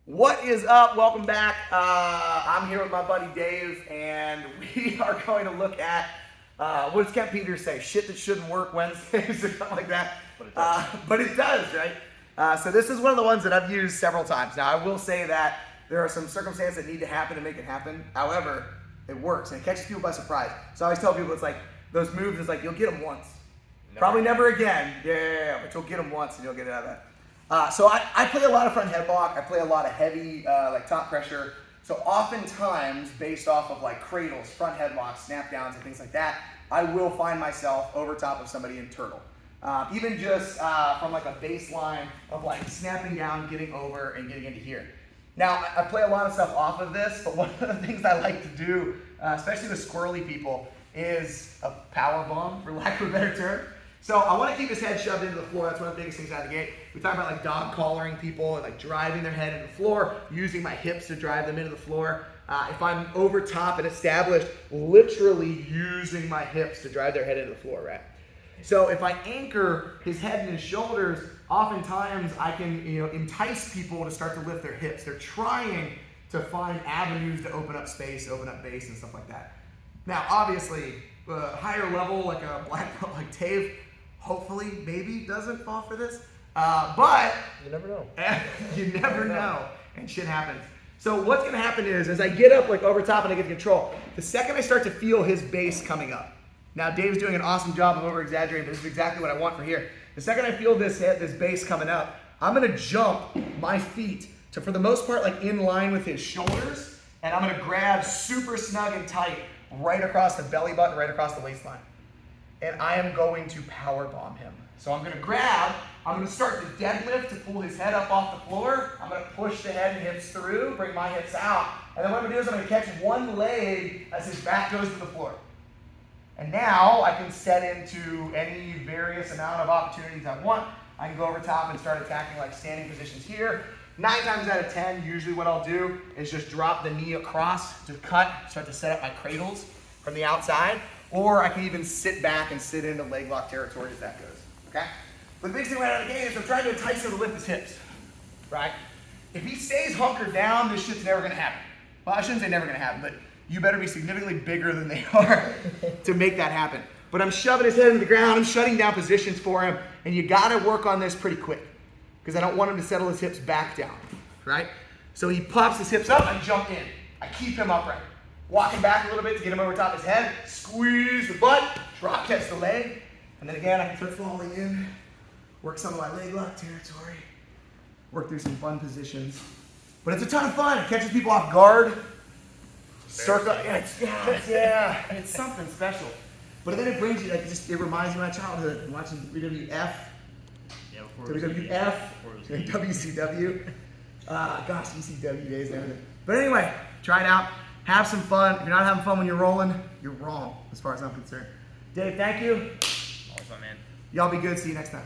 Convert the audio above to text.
What is up? Welcome back. I'm here with my buddy Dave, and we are going to look at what does Kent Peters say? Shit that shouldn't work Wednesdays or something like that. But it does, right? So this is one of the ones that I've used several times. Now I will say that there are some circumstances that need to happen to make it happen. However, it works and it catches people by surprise. So I always tell people it's like those moves. It's like you'll get them once, probably never again. Yeah, but you'll get them once and you'll get it out of that. So I play a lot of front headlock. I play a lot of heavy, like top pressure. So oftentimes, based off of like cradles, front headlocks, snap downs, and things like that, I will find myself over top of somebody in turtle. Even just from like a baseline of like snapping down, getting over, and getting into here. Now, I play a lot of stuff off of this, but one of the things I like to do, especially with squirrely people, is a power bomb, for lack of a better term. So I want to keep his head shoved into the floor. That's one of the biggest things out of the gate. We talk about like dog collaring people and like driving their head into the floor, using my hips to drive them into the floor. If I'm over top and established, literally using my hips to drive their head into the floor, right? So if I anchor his head and his shoulders, oftentimes I can, entice people to start to lift their hips. They're trying to find avenues to open up space, open up base, and stuff like that. Now, obviously, higher level, like a black belt like Dave, hopefully, maybe doesn't fall for this. But you never know. You never know, and shit happens. So what's gonna happen is, as I get up like over top and I get control, the second I start to feel his base coming up. Now Dave's doing an awesome job of over exaggerating, but this is exactly what I want for here. The second I feel this base coming up, I'm gonna jump my feet to, for the most part, like in line with his shoulders, and I'm gonna grab super snug and tight right across the belly button, right across the waistline. And I am going to power bomb him. So I'm gonna grab, I'm gonna start the deadlift to pull his head up off the floor. I'm gonna push the head and hips through, bring my hips out. And then what I'm gonna do is I'm gonna catch one leg as his back goes to the floor. And now I can set into any various amount of opportunities I want. I can go over top and start attacking like standing positions here. 9 times out of 10, usually what I'll do is just drop the knee across to cut, start to set up my cradles from the outside. Or I can even sit back and sit into leg lock territory as that goes, okay? But the big thing right out of the gate is I'm trying to entice him to lift his hips, right? If he stays hunkered down, this shit's never gonna happen. Well, I shouldn't say never gonna happen, but you better be significantly bigger than they are to make that happen. But I'm shoving his head into the ground, I'm shutting down positions for him, and you gotta work on this pretty quick, because I don't want him to settle his hips back down, right? So he pops his hips up, I jump in. I keep him upright. Walk him back a little bit to get him over top of his head, squeeze the butt, drop catch the leg, and then again I can start falling in, work some of my leg lock territory, work through some fun positions. But it's a ton of fun, it catches people off guard. Circle, yeah, it's something special. But then it brings you, like, it reminds me of my childhood, watching WWF, WCW. Gosh, ECW days and everything. But anyway, try it out. Have some fun. If you're not having fun when you're rolling, you're wrong, as far as I'm concerned. Dave, thank you. Always fun, man. Y'all be good. See you next time.